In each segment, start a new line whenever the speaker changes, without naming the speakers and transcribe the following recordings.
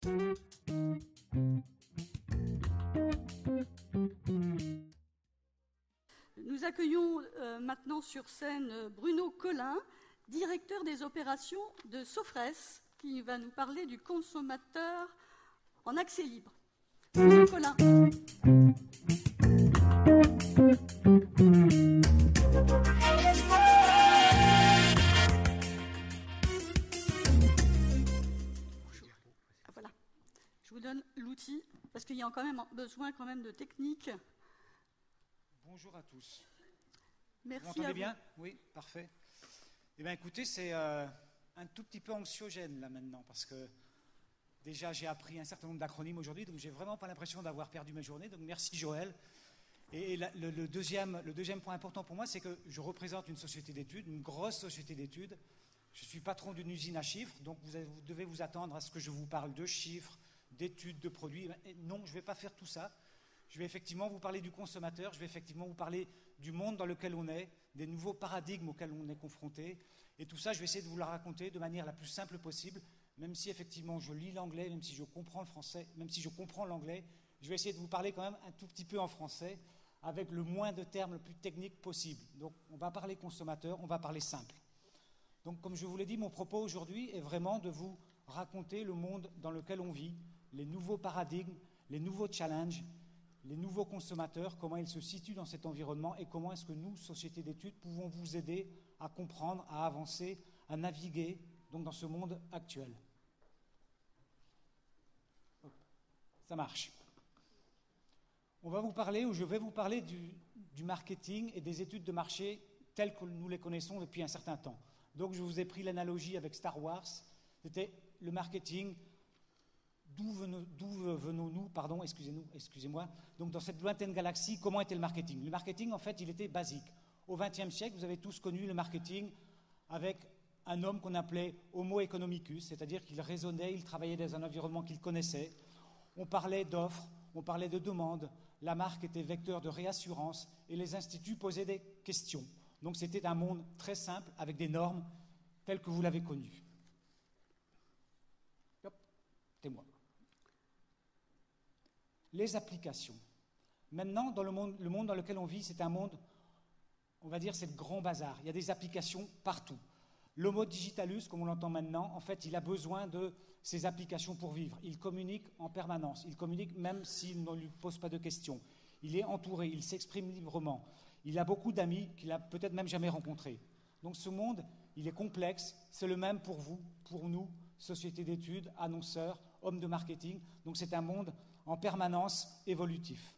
Nous accueillons maintenant sur scène Bruno Collin, directeur des opérations de Sofres, qui va nous parler du consommateur en accès libre. Bruno Collin. Voilà. Je vous donne l'outil, parce qu'il y a quand même besoin de technique.
Bonjour à tous.
Merci.
Vous m'entendez bien ? Oui, parfait. Eh bien, écoutez, c'est un tout petit peu anxiogène là maintenant, parce que déjà j'ai appris un certain nombre d'acronymes aujourd'hui, donc j'ai vraiment pas l'impression d'avoir perdu ma journée. Donc merci Joël. Et le deuxième point important pour moi, c'est que je représente une société d'études, une grosse société d'études. Je suis patron d'une usine à chiffres, donc vous devez vous attendre à ce que je vous parle de chiffres, d'études, de produits. Et non, je ne vais pas faire tout ça. Je vais effectivement vous parler du consommateur, je vais effectivement vous parler du monde dans lequel on est, des nouveaux paradigmes auxquels on est confronté. Et tout ça, je vais essayer de vous le raconter de manière la plus simple possible, même si effectivement je lis l'anglais, même si je comprends le français, même si je comprends l'anglais, je vais essayer de vous parler quand même un tout petit peu en français, avec le moins de termes le plus technique possible. Donc on va parler consommateur, on va parler simple. Donc comme je vous l'ai dit, mon propos aujourd'hui est vraiment de vous raconter le monde dans lequel on vit, les nouveaux paradigmes, les nouveaux challenges, les nouveaux consommateurs, comment ils se situent dans cet environnement et comment est-ce que nous, société d'études, pouvons vous aider à comprendre, à avancer, à naviguer donc, dans ce monde actuel. Ça marche. On va vous parler, ou je vais vous parler du marketing et des études de marché telles que nous les connaissons depuis un certain temps. Donc je vous ai pris l'analogie avec Star Wars, c'était le marketing. D'où venons-nous, pardon, excusez-moi. Donc dans cette lointaine galaxie, comment était le marketing ? Le marketing, en fait, il était basique. Au XXe siècle, vous avez tous connu le marketing avec un homme qu'on appelait Homo economicus, c'est-à-dire qu'il raisonnait, il travaillait dans un environnement qu'il connaissait. On parlait d'offres, on parlait de demandes, la marque était vecteur de réassurance et les instituts posaient des questions. Donc c'était un monde très simple avec des normes telles que vous l'avez connu. Hop, c'est moi. Les applications. Maintenant, dans le monde dans lequel on vit, c'est un monde, on va dire, c'est le grand bazar. Il y a des applications partout. L'homo digitalus, comme on l'entend maintenant, en fait, il a besoin de ces applications pour vivre. Il communique en permanence. Il communique même s'il ne lui pose pas de questions. Il est entouré, il s'exprime librement. Il a beaucoup d'amis qu'il n'a peut-être même jamais rencontrés. Donc ce monde, il est complexe. C'est le même pour vous, pour nous, société d'études, annonceurs, hommes de marketing. Donc c'est un monde en permanence évolutif.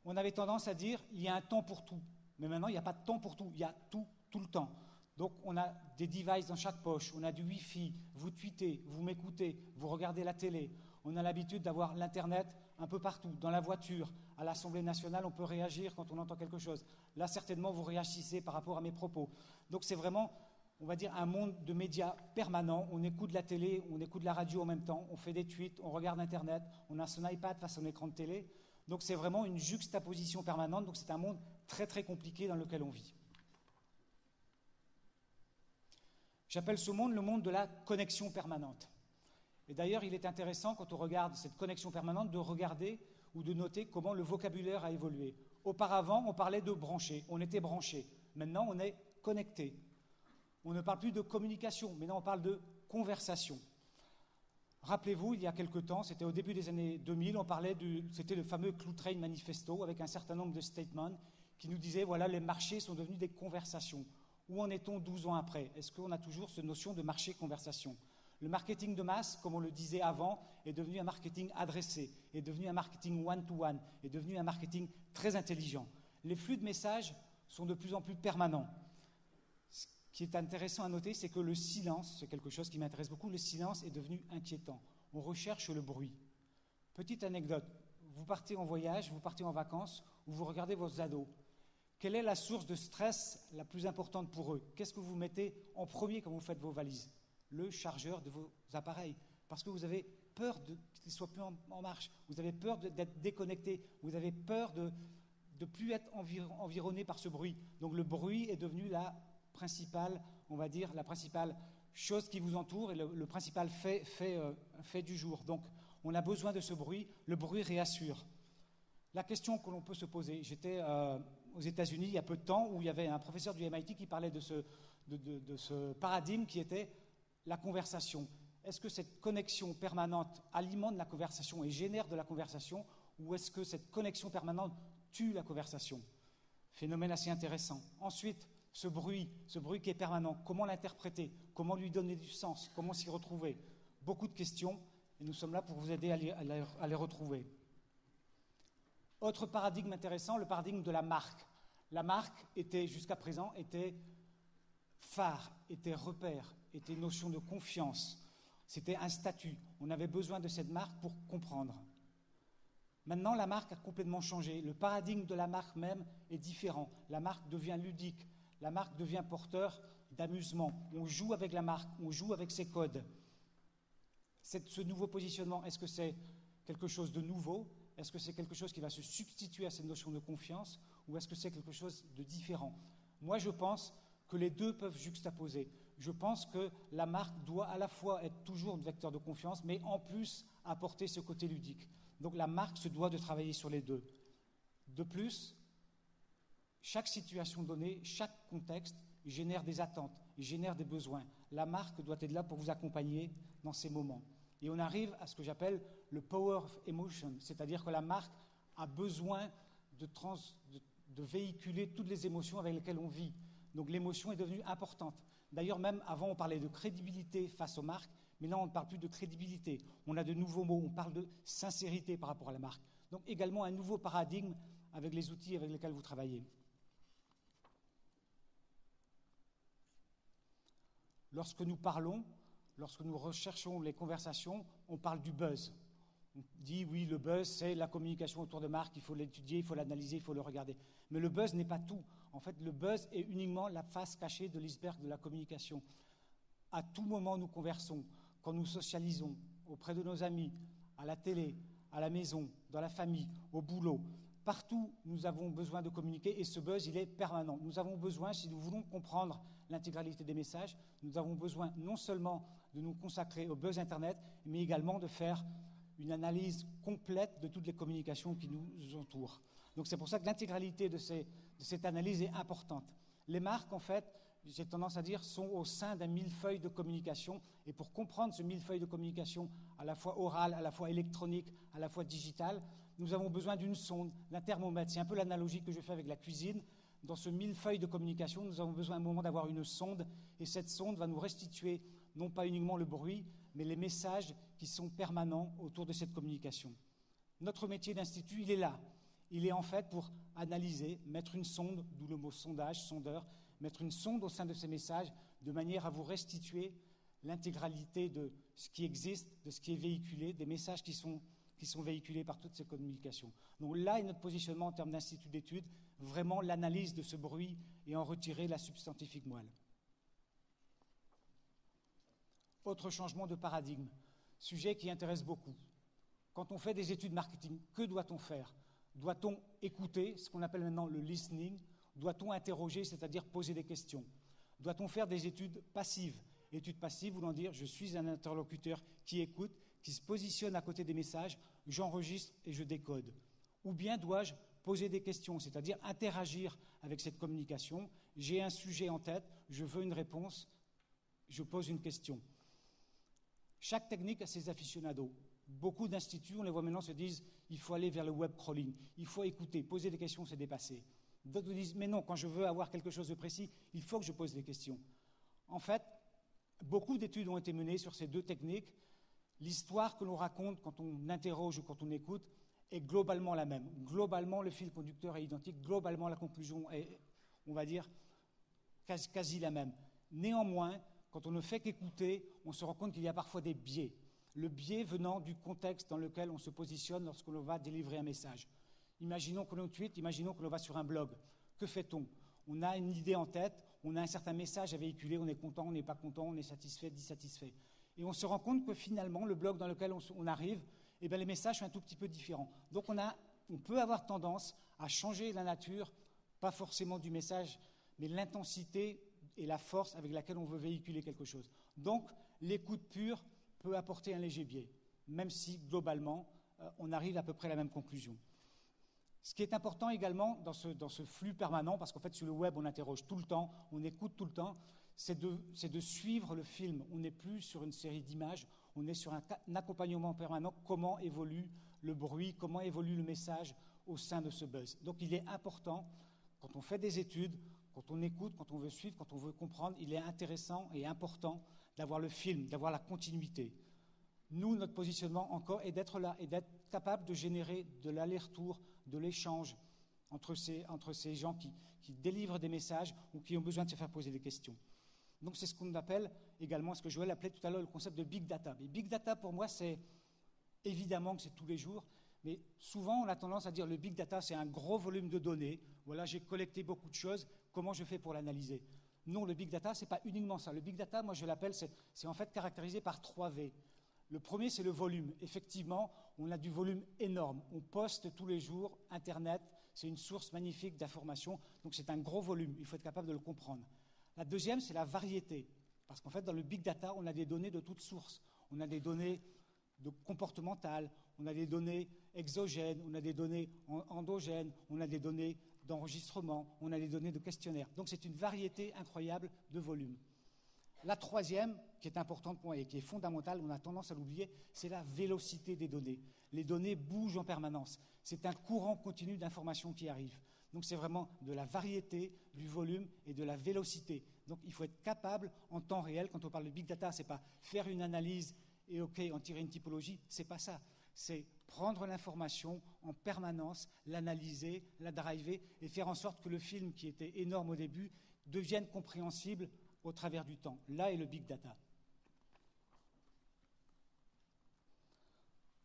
On avait tendance à dire il y a un temps pour tout, mais maintenant il n'y a pas de temps pour tout, il y a tout le temps. Donc on a des devices dans chaque poche, on a du Wi-Fi, vous tweetez, vous m'écoutez, vous regardez la télé, on a l'habitude d'avoir l'Internet un peu partout, dans la voiture, à l'Assemblée nationale on peut réagir quand on entend quelque chose. Là certainement vous réagissez par rapport à mes propos. Donc c'est vraiment, on va dire, un monde de médias permanent. On écoute la télé, on écoute la radio en même temps, on fait des tweets, on regarde Internet, on a son iPad face à un écran de télé. Donc c'est vraiment une juxtaposition permanente. Donc c'est un monde très très compliqué dans lequel on vit. J'appelle ce monde le monde de la connexion permanente. Et d'ailleurs, il est intéressant, quand on regarde cette connexion permanente, de regarder ou de noter comment le vocabulaire a évolué. Auparavant, on parlait de brancher, on était branché. Maintenant, on est connecté. On ne parle plus de communication, maintenant on parle de conversation. Rappelez-vous, il y a quelque temps, c'était au début des années 2000, c'était le fameux Cluetrain Manifesto avec un certain nombre de statements qui nous disaient, voilà, les marchés sont devenus des conversations. Où en est-on 12 ans après ? Est-ce qu'on a toujours cette notion de marché-conversation ? Le marketing de masse, comme on le disait avant, est devenu un marketing adressé, est devenu un marketing one-to-one, est devenu un marketing très intelligent. Les flux de messages sont de plus en plus permanents. Ce qui est intéressant à noter, c'est que le silence, c'est quelque chose qui m'intéresse beaucoup, le silence est devenu inquiétant. On recherche le bruit. Petite anecdote, vous partez en voyage, vous partez en vacances, ou vous regardez vos ados. Quelle est la source de stress la plus importante pour eux ? Qu'est-ce que vous mettez en premier quand vous faites vos valises ? Le chargeur de vos appareils. Parce que vous avez peur qu'ils ne soient plus en marche. Vous avez peur d'être déconnecté. Vous avez peur de ne plus être environné par ce bruit. Donc le bruit est devenu la principale, on va dire, la principale chose qui vous entoure est le principal fait du jour. Donc, on a besoin de ce bruit. Le bruit réassure. La question que l'on peut se poser, j'étais aux États-Unis il y a peu de temps où il y avait un professeur du MIT qui parlait de ce paradigme qui était la conversation. Est-ce que cette connexion permanente alimente la conversation et génère de la conversation, ou est-ce que cette connexion permanente tue la conversation? Phénomène assez intéressant. Ensuite, ce bruit qui est permanent, comment l'interpréter? Comment lui donner du sens? Comment s'y retrouver? Beaucoup de questions, et nous sommes là pour vous aider à les retrouver. Autre paradigme intéressant, le paradigme de la marque. La marque était, jusqu'à présent, était phare, était repère, était notion de confiance. C'était un statut. On avait besoin de cette marque pour comprendre. Maintenant, la marque a complètement changé. Le paradigme de la marque même est différent. La marque devient ludique. La marque devient porteur d'amusement. On joue avec la marque, on joue avec ses codes. Ce nouveau positionnement, est-ce que c'est quelque chose de nouveau? Est-ce que c'est quelque chose qui va se substituer à cette notion de confiance? Ou est-ce que c'est quelque chose de différent? Moi, je pense que les deux peuvent juxtaposer. Je pense que la marque doit à la fois être toujours un vecteur de confiance, mais en plus apporter ce côté ludique. Donc la marque se doit de travailler sur les deux. De plus, chaque situation donnée, chaque contexte génère des attentes, génère des besoins. La marque doit être là pour vous accompagner dans ces moments. Et on arrive à ce que j'appelle le power of emotion, c'est-à-dire que la marque a besoin de véhiculer toutes les émotions avec lesquelles on vit. Donc l'émotion est devenue importante. D'ailleurs, même avant, on parlait de crédibilité face aux marques, mais là, on ne parle plus de crédibilité. On a de nouveaux mots, on parle de sincérité par rapport à la marque. Donc également un nouveau paradigme avec les outils avec lesquels vous travaillez. Lorsque nous parlons, lorsque nous recherchons les conversations, on parle du buzz. On dit, oui, le buzz, c'est la communication autour de marques, il faut l'étudier, il faut l'analyser, il faut le regarder. Mais le buzz n'est pas tout. En fait, le buzz est uniquement la face cachée de l'iceberg de la communication. À tout moment, nous conversons, quand nous socialisons, auprès de nos amis, à la télé, à la maison, dans la famille, au boulot. Partout, nous avons besoin de communiquer et ce buzz, il est permanent. Nous avons besoin, si nous voulons comprendre l'intégralité des messages, nous avons besoin non seulement de nous consacrer au buzz Internet, mais également de faire une analyse complète de toutes les communications qui nous entourent. Donc c'est pour ça que l'intégralité de cette analyse est importante. Les marques, en fait, j'ai tendance à dire, sont au sein d'un millefeuille de communication. Et pour comprendre ce millefeuille de communication, à la fois orale, à la fois électronique, à la fois digitale, nous avons besoin d'une sonde, d'un thermomètre. C'est un peu l'analogie que je fais avec la cuisine. Dans ce millefeuille de communication, nous avons besoin à un moment d'avoir une sonde. Et cette sonde va nous restituer non pas uniquement le bruit, mais les messages qui sont permanents autour de cette communication. Notre métier d'institut, il est là. Il est en fait pour analyser, mettre une sonde, d'où le mot sondage, sondeur, mettre une sonde au sein de ces messages de manière à vous restituer l'intégralité de ce qui existe, de ce qui est véhiculé, des messages qui sont véhiculés par toutes ces communications. Donc là est notre positionnement en termes d'institut d'études, vraiment l'analyse de ce bruit et en retirer la substantifique moelle. Autre changement de paradigme, sujet qui intéresse beaucoup. Quand on fait des études marketing, que doit-on faire? Doit-on écouter, ce qu'on appelle maintenant le listening? Doit-on interroger, c'est-à-dire poser des questions? Doit-on faire des études passives? Études passives voulant dire je suis un interlocuteur qui écoute, qui se positionne à côté des messages, j'enregistre et je décode. Ou bien dois-je poser des questions, c'est-à-dire interagir avec cette communication? J'ai un sujet en tête, je veux une réponse, je pose une question. Chaque technique a ses aficionados. Beaucoup d'instituts, on les voit maintenant, se disent il faut aller vers le web crawling, il faut écouter, poser des questions, c'est dépassé. D'autres disent mais non, quand je veux avoir quelque chose de précis, il faut que je pose des questions. En fait, beaucoup d'études ont été menées sur ces deux techniques. L'histoire que l'on raconte quand on interroge ou quand on écoute est globalement la même. Globalement, le fil conducteur est identique. Globalement, la conclusion est, on va dire, quasi la même. Néanmoins, quand on ne fait qu'écouter, on se rend compte qu'il y a parfois des biais. Le biais venant du contexte dans lequel on se positionne lorsque l'on va délivrer un message. Imaginons que l'on tweet, imaginons que l'on va sur un blog. Que fait-on? On a une idée en tête, on a un certain message à véhiculer, on est content, on n'est pas content, on est satisfait, dissatisfait. Et on se rend compte que finalement, le blog dans lequel on arrive, eh bien, les messages sont un tout petit peu différents. Donc on peut avoir tendance à changer la nature, pas forcément du message, mais l'intensité et la force avec laquelle on veut véhiculer quelque chose. Donc, l'écoute pure peut apporter un léger biais, même si, globalement, on arrive à peu près à la même conclusion. Ce qui est important également dans ce flux permanent, parce qu'en fait, sur le web, on interroge tout le temps, on écoute tout le temps, c'est de suivre le film. On n'est plus sur une série d'images, on est sur un accompagnement permanent. Comment évolue le bruit, comment évolue le message au sein de ce buzz. Donc, il est important, quand on fait des études, quand on écoute, quand on veut suivre, quand on veut comprendre, il est intéressant et important d'avoir le film, d'avoir la continuité. Nous, notre positionnement encore est d'être là et d'être capable de générer de l'aller-retour, de l'échange entre ces gens qui délivrent des messages ou qui ont besoin de se faire poser des questions. Donc c'est ce qu'on appelle également, ce que Joël appelait tout à l'heure, le concept de big data. Mais big data, pour moi, c'est évidemment que c'est tous les jours, mais souvent on a tendance à dire le big data, c'est un gros volume de données. Voilà, j'ai collecté beaucoup de choses, comment je fais pour l'analyser? Non, le big data, c'est pas uniquement ça. Le big data, moi je l'appelle, c'est en fait caractérisé par 3 V. Le premier, c'est le volume. Effectivement, on a du volume énorme. On poste tous les jours, Internet, c'est une source magnifique d'informations, donc c'est un gros volume, il faut être capable de le comprendre. La deuxième, c'est la variété, parce qu'en fait, dans le big data, on a des données de toutes sources. On a des données comportementales, on a des données exogènes, on a des données endogènes, on a des données d'enregistrement, on a des données de questionnaires. Donc c'est une variété incroyable de volumes. La troisième, qui est importante pour moi et qui est fondamentale, on a tendance à l'oublier, c'est la vélocité des données. Les données bougent en permanence. C'est un courant continu d'informations qui arrive. Donc c'est vraiment de la variété, du volume et de la vélocité. Donc il faut être capable, en temps réel, quand on parle de big data, c'est pas faire une analyse et OK, en tirer une typologie, c'est pas ça. C'est prendre l'information en permanence, l'analyser, la driver et faire en sorte que le film, qui était énorme au début, devienne compréhensible au travers du temps. Là est le big data.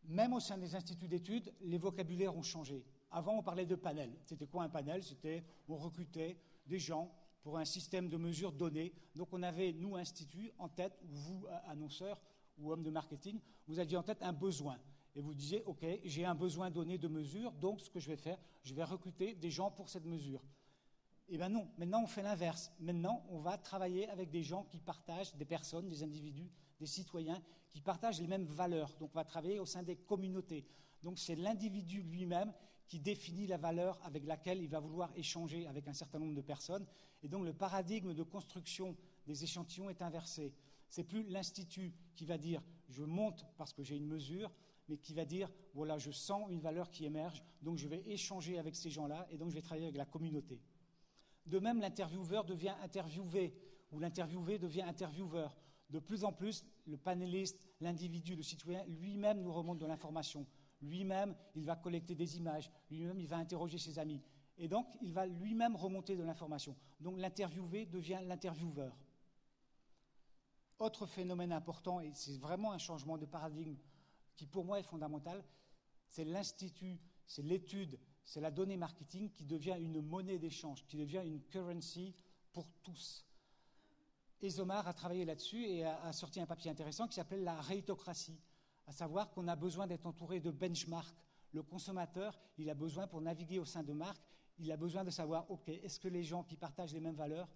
Même au sein des instituts d'études, les vocabulaires ont changé. Avant, on parlait de panel. C'était quoi un panel? C'était, on recrutait des gens pour un système de mesure donné. Donc on avait, nous, instituts, en tête, ou vous, annonceurs ou hommes de marketing, vous aviez en tête un besoin. Et vous disiez, OK, j'ai un besoin donné de mesure, donc ce que je vais faire, je vais recruter des gens pour cette mesure. Eh bien non, maintenant on fait l'inverse. Maintenant, on va travailler avec des gens qui partagent, des personnes, des individus, des citoyens, qui partagent les mêmes valeurs. Donc on va travailler au sein des communautés. Donc c'est l'individu lui-même qui définit la valeur avec laquelle il va vouloir échanger avec un certain nombre de personnes. Et donc le paradigme de construction des échantillons est inversé. C'est plus l'institut qui va dire « je monte parce que j'ai une mesure », mais qui va dire « voilà, je sens une valeur qui émerge, donc je vais échanger avec ces gens-là et donc je vais travailler avec la communauté ». De même, l'intervieweur devient interviewé, ou l'interviewé devient intervieweur. De plus en plus, le panéliste, l'individu, le citoyen, lui-même nous remonte de l'information. Lui-même, il va collecter des images. Lui-même, il va interroger ses amis. Et donc, il va lui-même remonter de l'information. Donc, l'interviewé devient l'intervieweur. Autre phénomène important, et c'est vraiment un changement de paradigme qui, pour moi, est fondamental, c'est l'institut, c'est l'étude, c'est la donnée marketing qui devient une monnaie d'échange, qui devient une currency pour tous. Esomar a travaillé là-dessus et a sorti un papier intéressant qui s'appelle la réitocratie, à savoir qu'on a besoin d'être entouré de benchmarks. Le consommateur, il a besoin, pour naviguer au sein de marques, il a besoin de savoir, OK, est-ce que les gens qui partagent les mêmes valeurs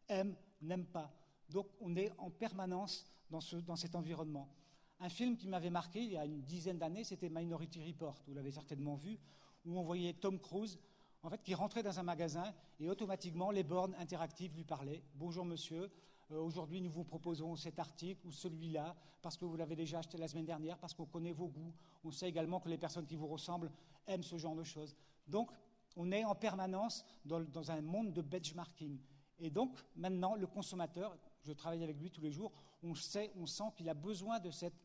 aiment, n'aiment pas? Donc on est en permanence dans cet environnement. Un film qui m'avait marqué il y a une dizaine d'années, c'était Minority Report, vous l'avez certainement vu, où on voyait Tom Cruise, en fait, qui rentrait dans un magasin et automatiquement les bornes interactives lui parlaient. « Bonjour monsieur, aujourd'hui nous vous proposons cet article ou celui-là parce que vous l'avez déjà acheté la semaine dernière, parce qu'on connaît vos goûts. On sait également que les personnes qui vous ressemblent aiment ce genre de choses. » Donc on est en permanence dans un monde de benchmarking. Et donc maintenant le consommateur, je travaille avec lui tous les jours, on sent qu'il a besoin de cette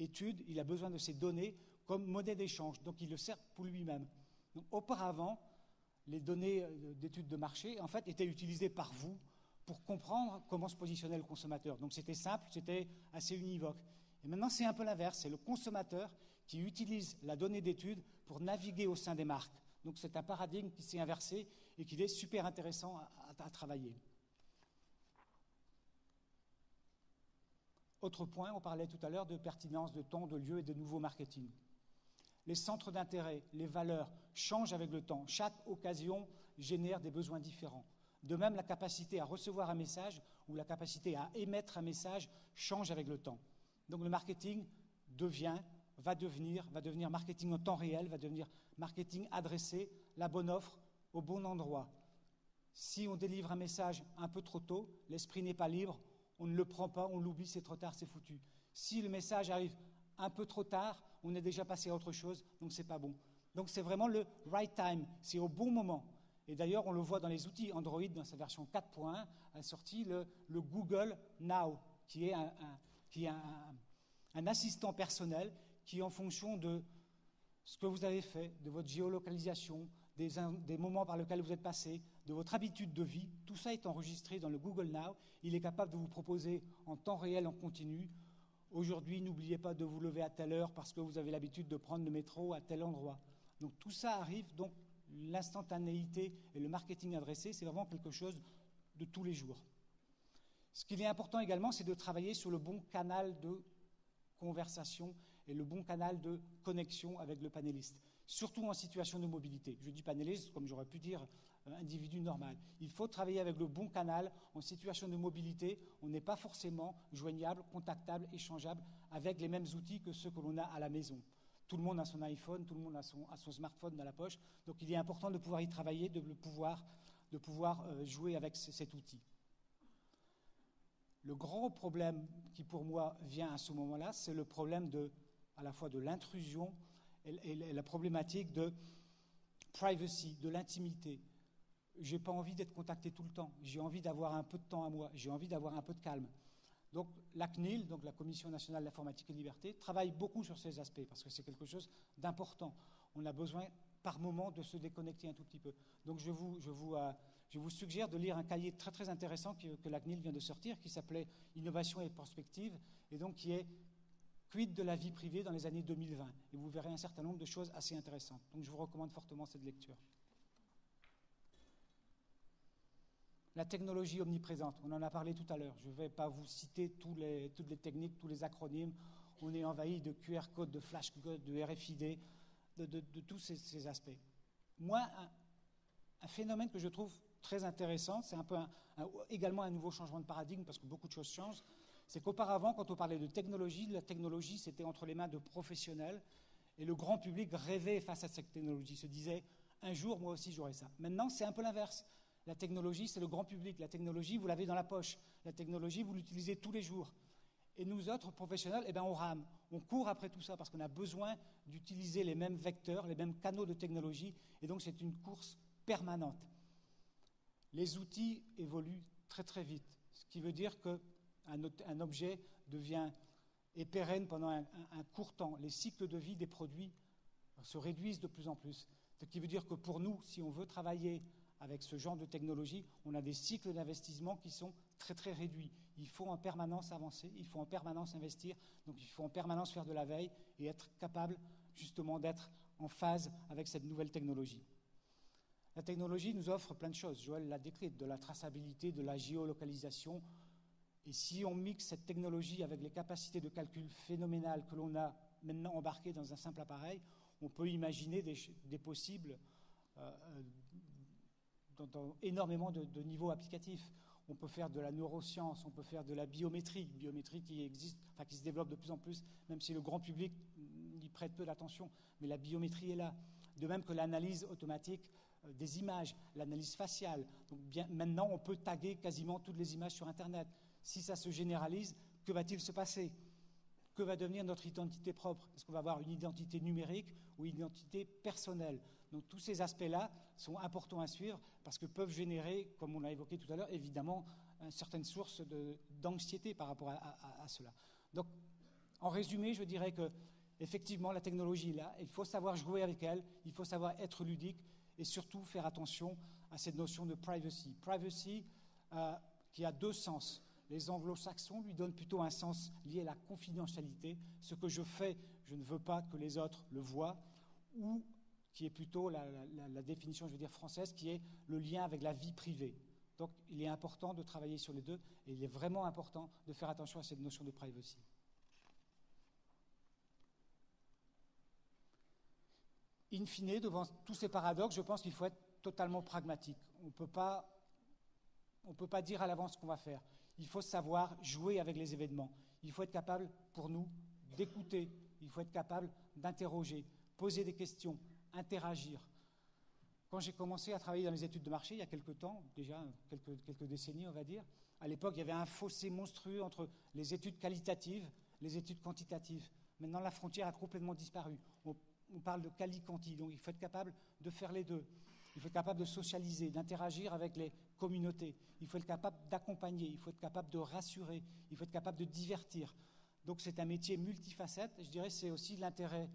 étude, il a besoin de ces données comme monnaie d'échange. Donc il le sert pour lui-même. Donc, auparavant, les données d'études de marché, en fait, étaient utilisées par vous pour comprendre comment se positionnait le consommateur. Donc, c'était simple, c'était assez univoque. Et maintenant, c'est un peu l'inverse. C'est le consommateur qui utilise la donnée d'études pour naviguer au sein des marques. Donc, c'est un paradigme qui s'est inversé et qui est super intéressant à travailler. Autre point, on parlait tout à l'heure de pertinence, de temps, de lieu et de nouveau marketing. Les centres d'intérêt, les valeurs changent avec le temps. Chaque occasion génère des besoins différents. De même, la capacité à recevoir un message ou la capacité à émettre un message change avec le temps. Donc le marketing va devenir marketing en temps réel, va devenir marketing adressé, la bonne offre au bon endroit. Si on délivre un message un peu trop tôt, l'esprit n'est pas libre, on ne le prend pas, on l'oublie, c'est trop tard, c'est foutu. Si le message arrive un peu trop tard, on est déjà passé à autre chose, donc c'est pas bon. Donc c'est vraiment le right time, c'est au bon moment. Et d'ailleurs, on le voit dans les outils Android, dans sa version 4.1, a sorti le Google Now, qui est un assistant personnel qui, en fonction de ce que vous avez fait, de votre géolocalisation, des moments par lesquels vous êtes passé, de votre habitude de vie, tout ça est enregistré dans le Google Now. Il est capable de vous proposer en temps réel, en continu. Aujourd'hui, n'oubliez pas de vous lever à telle heure parce que vous avez l'habitude de prendre le métro à tel endroit. Donc tout ça arrive, donc l'instantanéité et le marketing adressé, c'est vraiment quelque chose de tous les jours. Ce qu'il est important également, c'est de travailler sur le bon canal de conversation et le bon canal de connexion avec le panéliste, surtout en situation de mobilité. Je dis panéliste comme j'aurais pu dire individu normal. Il faut travailler avec le bon canal en situation de mobilité. On n'est pas forcément joignable, contactable, échangeable avec les mêmes outils que ceux que l'on a à la maison. Tout le monde a son iPhone, tout le monde a son smartphone dans la poche. Donc il est important de pouvoir y travailler, de pouvoir jouer avec cet outil. Le grand problème qui pour moi vient à ce moment-là, c'est le problème à la fois de l'intrusion et la problématique de privacy, de l'intimité. Je n'ai pas envie d'être contacté tout le temps. J'ai envie d'avoir un peu de temps à moi. J'ai envie d'avoir un peu de calme. Donc la CNIL, donc la Commission nationale de l'informatique et de la liberté, travaille beaucoup sur ces aspects parce que c'est quelque chose d'important. On a besoin par moment de se déconnecter un tout petit peu. Donc je vous suggère de lire un cahier très très intéressant que la CNIL vient de sortir qui s'appelait Innovation et Perspective et donc qui est Quid de la vie privée dans les années 2020. Et vous verrez un certain nombre de choses assez intéressantes. Donc je vous recommande fortement cette lecture. La technologie omniprésente, on en a parlé tout à l'heure. Je ne vais pas vous citer toutes les techniques, tous les acronymes. On est envahi de QR code, de flash code, de RFID, de tous ces aspects. Moi, un phénomène que je trouve très intéressant, c'est également un nouveau changement de paradigme parce que beaucoup de choses changent, c'est qu'auparavant, quand on parlait de technologie, la technologie, c'était entre les mains de professionnels et le grand public rêvait face à cette technologie, se disait « un jour, moi aussi, j'aurai ça ». Maintenant, c'est un peu l'inverse. La technologie, c'est le grand public. La technologie, vous l'avez dans la poche. La technologie, vous l'utilisez tous les jours. Et nous autres professionnels, on rame. On court après tout ça parce qu'on a besoin d'utiliser les mêmes vecteurs, les mêmes canaux de technologie. Et donc, c'est une course permanente. Les outils évoluent très très vite. Ce qui veut dire qu'un objet est pérenne pendant un court temps. Les cycles de vie des produits se réduisent de plus en plus. Ce qui veut dire que pour nous, si on veut travailler avec ce genre de technologie, on a des cycles d'investissement qui sont très très réduits. Il faut en permanence avancer, il faut en permanence investir, donc il faut en permanence faire de la veille et être capable justement d'être en phase avec cette nouvelle technologie. La technologie nous offre plein de choses, Joël l'a décrit, de la traçabilité, de la géolocalisation. Et si on mixe cette technologie avec les capacités de calcul phénoménales que l'on a maintenant embarquées dans un simple appareil, on peut imaginer des possibles dans énormément de niveaux applicatifs. On peut faire de la neuroscience, on peut faire de la biométrie qui se développe de plus en plus, même si le grand public y prête peu d'attention, mais la biométrie est là. De même que l'analyse automatique des images, l'analyse faciale. Donc maintenant, on peut taguer quasiment toutes les images sur Internet. Si ça se généralise, que va-t-il se passer ? Que va devenir notre identité propre ? Est-ce qu'on va avoir une identité numérique ou une identité personnelle ? Donc tous ces aspects-là sont importants à suivre parce que peuvent générer, comme on l'a évoqué tout à l'heure, évidemment, certaines sources d'anxiété par rapport à cela. Donc, en résumé, je dirais que effectivement, la technologie est là, il faut savoir jouer avec elle, il faut savoir être ludique et surtout faire attention à cette notion de privacy. Privacy qui a deux sens. Les anglo-saxons lui donnent plutôt un sens lié à la confidentialité. Ce que je fais, je ne veux pas que les autres le voient, ou qui est plutôt la définition, je veux dire, française, qui est le lien avec la vie privée. Donc, il est important de travailler sur les deux, et il est vraiment important de faire attention à cette notion de privacy. In fine, devant tous ces paradoxes, je pense qu'il faut être totalement pragmatique. On ne peut pas dire à l'avance ce qu'on va faire. Il faut savoir jouer avec les événements. Il faut être capable, pour nous, d'écouter. Il faut être capable d'interroger, poser des questions, interagir. Quand j'ai commencé à travailler dans les études de marché, il y a quelques temps, déjà quelques décennies, on va dire, à l'époque, il y avait un fossé monstrueux entre les études qualitatives et les études quantitatives. Maintenant, la frontière a complètement disparu. On parle de quali-quanti, donc il faut être capable de faire les deux. Il faut être capable de socialiser, d'interagir avec les communautés. Il faut être capable d'accompagner, il faut être capable de rassurer, il faut être capable de divertir. Donc c'est un métier multifacette. Je dirais que c'est aussi l'intérêt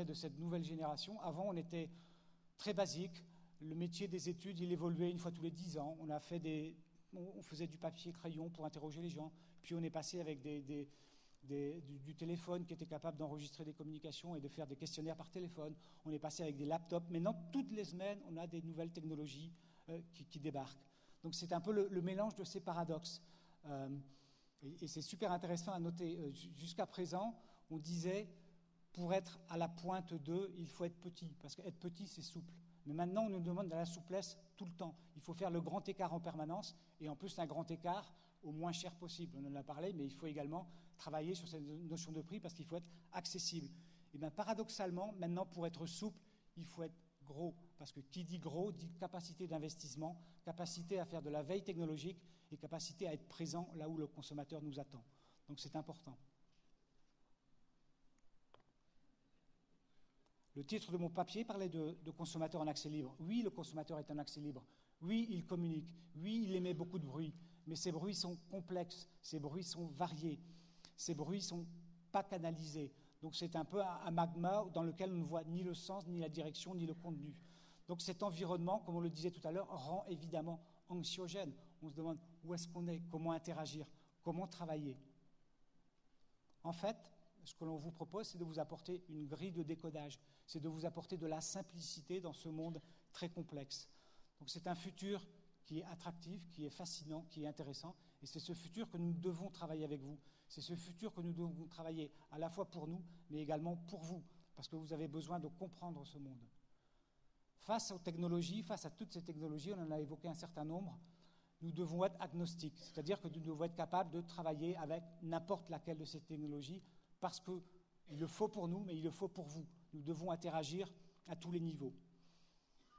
de cette nouvelle génération. Avant, on était très basique. Le métier des études, il évoluait une fois tous les 10 ans. On faisait du papier crayon pour interroger les gens. Puis on est passé avec du téléphone qui était capable d'enregistrer des communications et de faire des questionnaires par téléphone. On est passé avec des laptops. Maintenant, toutes les semaines, on a des nouvelles technologies qui débarquent. Donc c'est un peu le mélange de ces paradoxes. Et c'est super intéressant à noter. Jusqu'à présent, on disait, pour être à la pointe d'eux, il faut être petit, parce qu'être petit, c'est souple. Mais maintenant, on nous demande de la souplesse tout le temps. Il faut faire le grand écart en permanence, et en plus, un grand écart au moins cher possible. On en a parlé, mais il faut également travailler sur cette notion de prix, parce qu'il faut être accessible. Et bien, paradoxalement, maintenant, pour être souple, il faut être gros, parce que qui dit gros dit capacité d'investissement, capacité à faire de la veille technologique et capacité à être présent là où le consommateur nous attend. Donc c'est important. Le titre de mon papier parlait de consommateur en accès libre. Oui, le consommateur est en accès libre. Oui, il communique. Oui, il émet beaucoup de bruit. Mais ces bruits sont complexes, ces bruits sont variés, ces bruits ne sont pas canalisés. Donc c'est un peu un magma dans lequel on ne voit ni le sens, ni la direction, ni le contenu. Donc cet environnement, comme on le disait tout à l'heure, rend évidemment anxiogène. On se demande où est-ce qu'on est, comment interagir, comment travailler. En fait, ce que l'on vous propose, c'est de vous apporter une grille de décodage, c'est de vous apporter de la simplicité dans ce monde très complexe. Donc c'est un futur qui est attractif, qui est fascinant, qui est intéressant, et c'est ce futur que nous devons travailler avec vous. C'est ce futur que nous devons travailler à la fois pour nous, mais également pour vous, parce que vous avez besoin de comprendre ce monde. Face aux technologies, face à toutes ces technologies, on en a évoqué un certain nombre, nous devons être agnostiques, c'est-à-dire que nous devons être capables de travailler avec n'importe laquelle de ces technologies, parce qu'il le faut pour nous, mais il le faut pour vous. Nous devons interagir à tous les niveaux.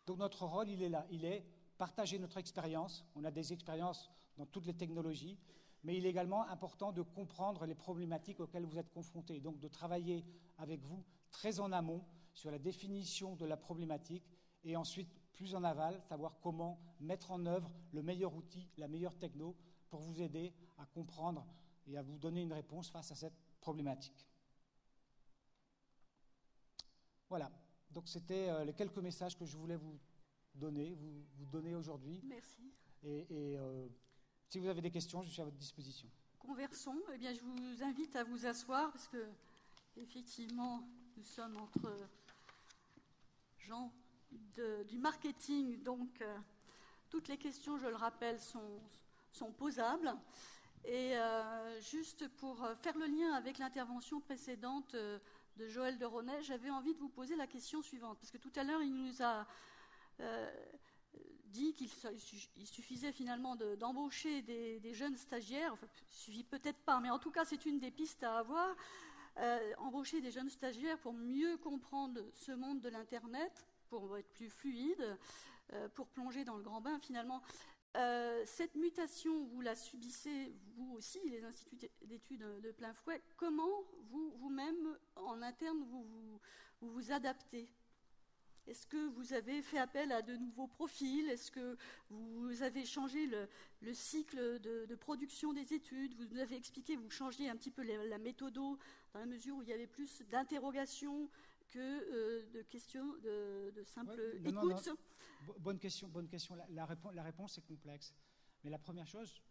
Donc notre rôle, il est là, il est partager notre expérience. On a des expériences dans toutes les technologies, mais il est également important de comprendre les problématiques auxquelles vous êtes confrontés, donc de travailler avec vous très en amont sur la définition de la problématique et ensuite plus en aval, savoir comment mettre en œuvre le meilleur outil, la meilleure techno pour vous aider à comprendre et à vous donner une réponse face à cette problématique. Voilà, donc c'était les quelques messages que je voulais vous donner aujourd'hui.
Merci.
Et si vous avez des questions, je suis à votre disposition.
Conversons. Eh bien, je vous invite à vous asseoir parce que, effectivement, nous sommes entre gens du marketing. Donc, toutes les questions, je le rappelle, sont posables. Et juste pour faire le lien avec l'intervention précédente de Joël de Ronet, j'avais envie de vous poser la question suivante. Parce que tout à l'heure, il nous a dit qu'il suffisait finalement d'embaucher des jeunes stagiaires. Enfin, il ne suffit peut-être pas, mais en tout cas, c'est une des pistes à avoir. Embaucher des jeunes stagiaires pour mieux comprendre ce monde de l'Internet, pour être plus fluide, pour plonger dans le grand bain finalement. Cette mutation, vous la subissez, vous aussi, les instituts d'études de plein fouet. Comment vous-même, en interne, vous adaptez ? Est-ce que vous avez fait appel à de nouveaux profils ? Est-ce que vous avez changé le cycle de production des études ? Vous nous avez expliqué, vous changiez un petit peu la méthodo dans la mesure où il y avait plus d'interrogations que de questions, de simple écoute.
Non. Bonne question. La réponse est complexe. Mais la première chose,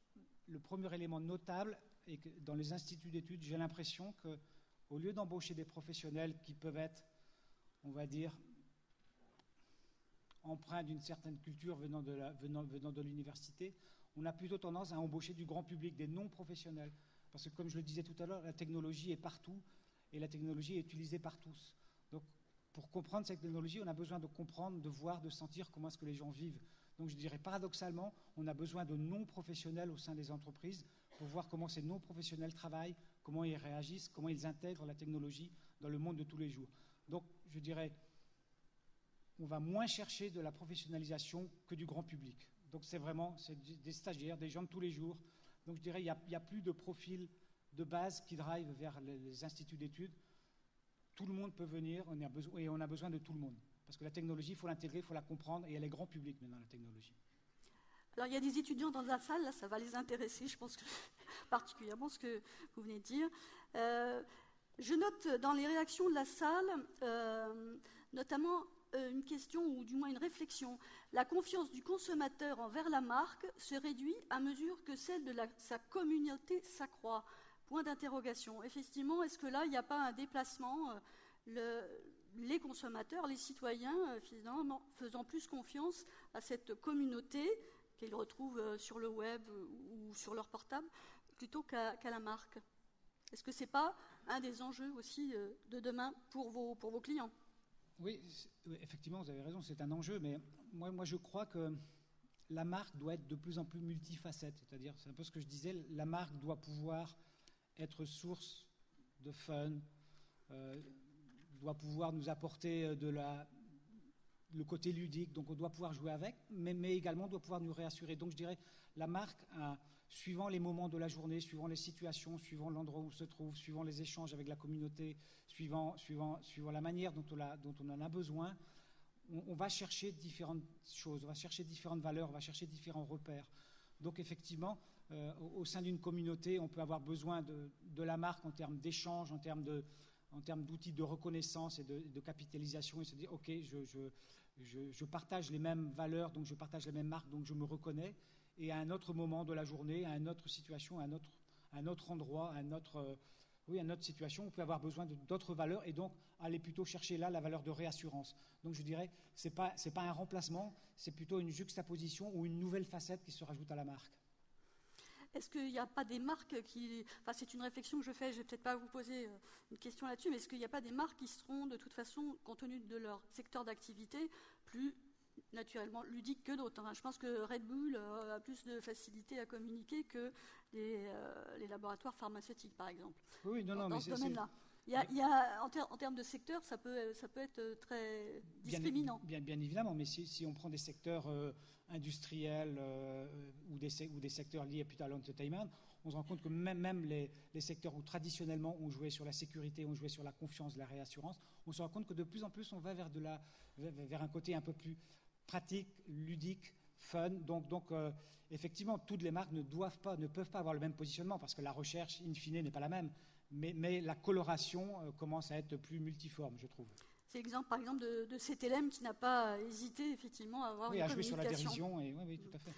le premier élément notable est que dans les instituts d'études, j'ai l'impression qu'au lieu d'embaucher des professionnels qui peuvent être, on va dire, empreints d'une certaine culture venant de l'université, on a plutôt tendance à embaucher du grand public, des non-professionnels. Parce que, comme je le disais tout à l'heure, la technologie est partout et la technologie est utilisée par tous. Donc, pour comprendre cette technologie, on a besoin de comprendre, de voir, de sentir comment est-ce que les gens vivent. Donc je dirais paradoxalement, on a besoin de non-professionnels au sein des entreprises pour voir comment ces non-professionnels travaillent, comment ils réagissent, comment ils intègrent la technologie dans le monde de tous les jours. Donc je dirais, on va moins chercher de la professionnalisation que du grand public. Donc c'est des stagiaires, des gens de tous les jours. Donc je dirais, il n'y a plus de profil de base qui drive vers les instituts d'études. Tout le monde peut venir, et on a besoin de tout le monde. Parce que la technologie, il faut l'intégrer, il faut la comprendre, et elle est grand public maintenant, la technologie.
Alors, il y a des étudiants dans la salle, là, ça va les intéresser, je pense que particulièrement ce que vous venez de dire. Je note dans les réactions de la salle, notamment une question, ou du moins une réflexion. La confiance du consommateur envers la marque se réduit à mesure que celle de sa communauté s'accroît. Point d'interrogation. Effectivement, est-ce que là, il n'y a pas un déplacement les consommateurs, les citoyens, finalement, faisant plus confiance à cette communauté qu'ils retrouvent sur le web ou sur leur portable, plutôt qu'à la marque. Est-ce que ce n'est pas un des enjeux aussi de demain pour vos clients?
Oui, effectivement, vous avez raison, c'est un enjeu, mais moi je crois que la marque doit être de plus en plus multifacette. C'est-à-dire, c'est un peu ce que je disais, la marque doit pouvoir être source de fun, doit pouvoir nous apporter le côté ludique, donc on doit pouvoir jouer avec, mais également doit pouvoir nous réassurer. Donc je dirais, la marque, suivant les moments de la journée, suivant les situations, suivant l'endroit où on se trouve, suivant les échanges avec la communauté, suivant la manière dont on en a besoin, on va chercher différentes choses, on va chercher différentes valeurs, on va chercher différents repères. Donc effectivement, au sein d'une communauté, on peut avoir besoin de la marque en termes d'échange, en termes d'outils de reconnaissance et de capitalisation, et se dire, OK, je partage les mêmes valeurs, donc je partage les mêmes marques, donc je me reconnais. Et à un autre moment de la journée, à une autre situation, à un autre endroit, à une autre situation, on peut avoir besoin d'autres valeurs et donc aller plutôt chercher là la valeur de réassurance. Donc je dirais, c'est pas un remplacement, c'est plutôt une juxtaposition ou une nouvelle facette qui se rajoute à la marque.
Est-ce qu'il n'y a pas des marques qui... Enfin, c'est une réflexion que je fais, je ne vais peut-être pas vous poser une question là-dessus, mais est-ce qu'il n'y a pas des marques qui seront, de toute façon, compte tenu de leur secteur d'activité, plus naturellement ludiques que d'autres? Je pense que Red Bull a plus de facilité à communiquer que les laboratoires pharmaceutiques, par exemple.
Oui, non,
dans
mais
ce domaine-là. En termes de secteur, ça peut être très discriminant.
Bien évidemment, mais si on prend des secteurs industriels ou des secteurs liés plutôt à l'entertainment, on se rend compte que même les secteurs où traditionnellement on jouait sur la sécurité, on jouait sur la confiance, la réassurance, on se rend compte que de plus en plus on va vers un côté un peu plus pratique, ludique, fun. Donc effectivement, toutes les marques ne peuvent pas avoir le même positionnement parce que la recherche, in fine, n'est pas la même. Mais la coloration commence à être plus multiforme, je trouve.
C'est l'exemple, par exemple, de CTLM qui n'a pas hésité, effectivement, à avoir une communication.
Oui, à jouer sur la dérision, oui, tout à fait.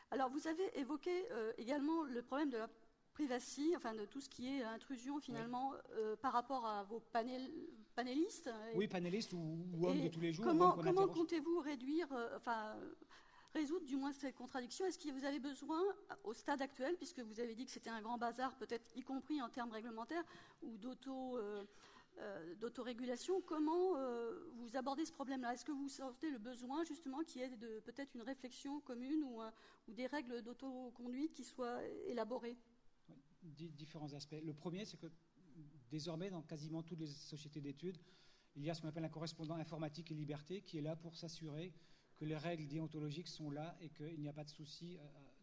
Alors, vous avez évoqué également le problème de la privacy, enfin de tout ce qui est intrusion, finalement, par rapport à vos panélistes.
Oui, panélistes ou hommes de tous les jours.
Comment comptez-vous résoudre du moins cette contradiction? Est-ce que vous avez besoin, au stade actuel, puisque vous avez dit que c'était un grand bazar, peut-être y compris en termes réglementaires ou d'autorégulation, comment vous abordez ce problème-là? Est-ce que vous sentez le besoin, justement, qu'il y ait peut-être une réflexion commune ou des règles d'autoconduite qui soient élaborées?
Différents aspects. Le premier, c'est que désormais, dans quasiment toutes les sociétés d'études, il y a ce qu'on appelle un correspondant informatique et liberté qui est là pour s'assurer que les règles déontologiques sont là et qu'il n'y a pas de souci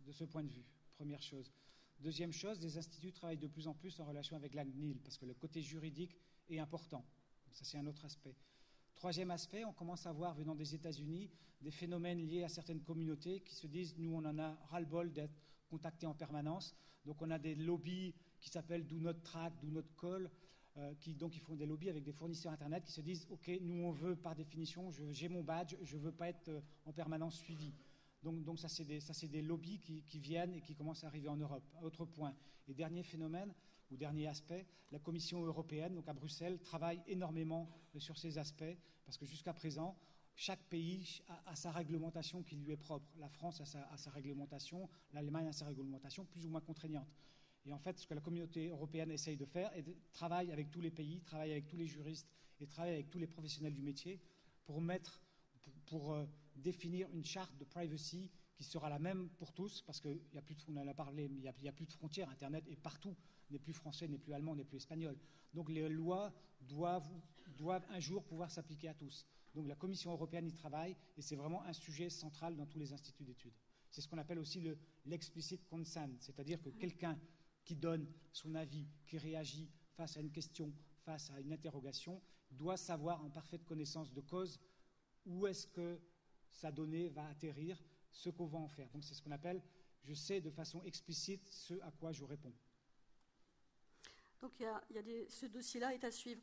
de ce point de vue. Première chose. Deuxième chose, les instituts travaillent de plus en plus en relation avec la CNIL parce que le côté juridique est important. Donc ça, c'est un autre aspect. Troisième aspect, on commence à voir, venant des États-Unis, des phénomènes liés à certaines communautés qui se disent, nous, on en a ras-le-bol d'être contactés en permanence. Donc on a des lobbies qui s'appellent Do Not Track, Do Not Call, ils font des lobbies avec des fournisseurs Internet qui se disent « Ok, nous on veut par définition, j'ai mon badge, je ne veux pas être en permanence suivi ». Donc ça c'est des lobbies qui viennent et qui commencent à arriver en Europe. Autre point. Et dernier phénomène, ou dernier aspect, la Commission européenne, donc à Bruxelles, travaille énormément sur ces aspects parce que jusqu'à présent, chaque pays a sa réglementation qui lui est propre. La France a sa réglementation, l'Allemagne a sa réglementation plus ou moins contraignante. Et en fait, ce que la communauté européenne essaye de faire, est de travailler avec tous les pays, travailler avec tous les juristes et travailler avec tous les professionnels du métier pour pour définir une charte de privacy qui sera la même pour tous, parce qu'il y a plus de, on en a parlé, il n'y a plus de frontières, Internet est partout, n'est plus français, n'est plus allemand, n'est plus espagnol. Donc les lois doivent un jour pouvoir s'appliquer à tous. Donc la Commission européenne y travaille, et c'est vraiment un sujet central dans tous les instituts d'études. C'est ce qu'on appelle aussi l'explicit consent, c'est-à-dire que quelqu'un qui donne son avis, qui réagit face à une question, face à une interrogation, doit savoir en parfaite connaissance de cause où est-ce que sa donnée va atterrir, ce qu'on va en faire. Donc c'est ce qu'on appelle, je sais de façon explicite ce à quoi je réponds.
Donc ce dossier-là est à suivre.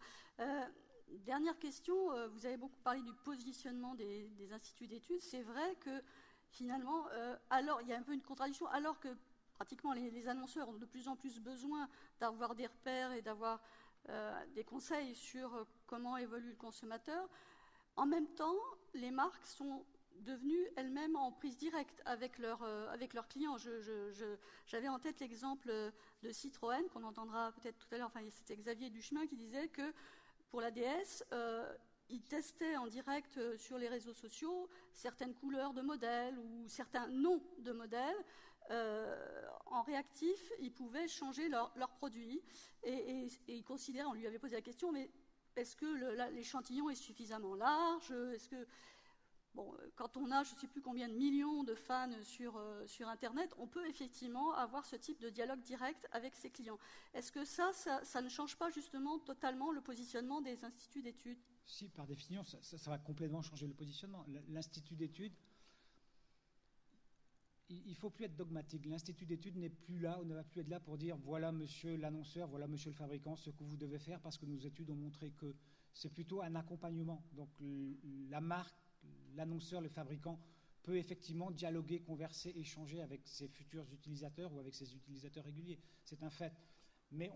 Dernière question, vous avez beaucoup parlé du positionnement des instituts d'études. C'est vrai que finalement, alors il y a un peu une contradiction, alors que pratiquement les annonceurs ont de plus en plus besoin d'avoir des repères et d'avoir des conseils sur comment évolue le consommateur. En même temps, les marques sont devenues elles-mêmes en prise directe avec leurs clients. J'avais en tête l'exemple de Citroën, qu'on entendra peut-être tout à l'heure, enfin c'était Xavier Duchemin qui disait que pour la DS, il testait en direct sur les réseaux sociaux certaines couleurs de modèles ou certains noms de modèles. En réactif, ils pouvaient changer leur produit et ils considéraient, on lui avait posé la question, mais est-ce que l'échantillon est suffisamment large? Est-ce que, bon, quand on a je ne sais plus combien de millions de fans sur Internet, on peut effectivement avoir ce type de dialogue direct avec ses clients. Est-ce que ça ne change pas justement totalement le positionnement des instituts d'études?
Si, par définition, ça va complètement changer le positionnement. L'institut d'études, il ne faut plus être dogmatique. L'institut d'études n'est plus là, on ne va plus être là pour dire voilà monsieur l'annonceur, voilà monsieur le fabricant, ce que vous devez faire, parce que nos études ont montré que c'est plutôt un accompagnement. Donc la marque, l'annonceur, le fabricant peut effectivement dialoguer, converser, échanger avec ses futurs utilisateurs ou avec ses utilisateurs réguliers. C'est un fait. Mais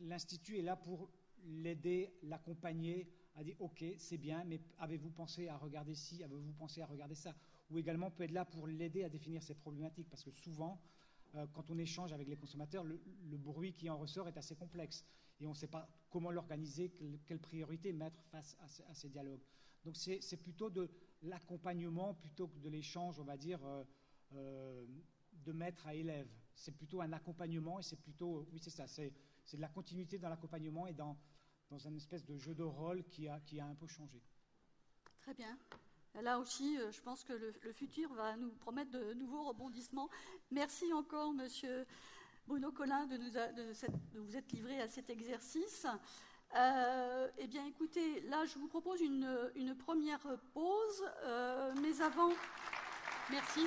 l'institut est là pour l'aider, l'accompagner, à dire ok, c'est bien, mais avez-vous pensé à regarder ci, avez-vous pensé à regarder ça? Ou également peut être là pour l'aider à définir ses problématiques, parce que souvent, quand on échange avec les consommateurs, le bruit qui en ressort est assez complexe, et on ne sait pas comment l'organiser, quelle priorité mettre face à ces dialogues. Donc c'est plutôt de l'accompagnement plutôt que de l'échange, on va dire, de maître à élève. C'est plutôt un accompagnement, et c'est plutôt, oui c'est ça, c'est de la continuité dans l'accompagnement et dans une espèce de jeu de rôle qui a un peu changé.
Très bien. Là aussi, je pense que le futur va nous promettre de nouveaux rebondissements. Merci encore, Monsieur Bruno Collin, de vous être livré à cet exercice. Eh bien, écoutez, là, je vous propose une première pause, mais avant... Merci.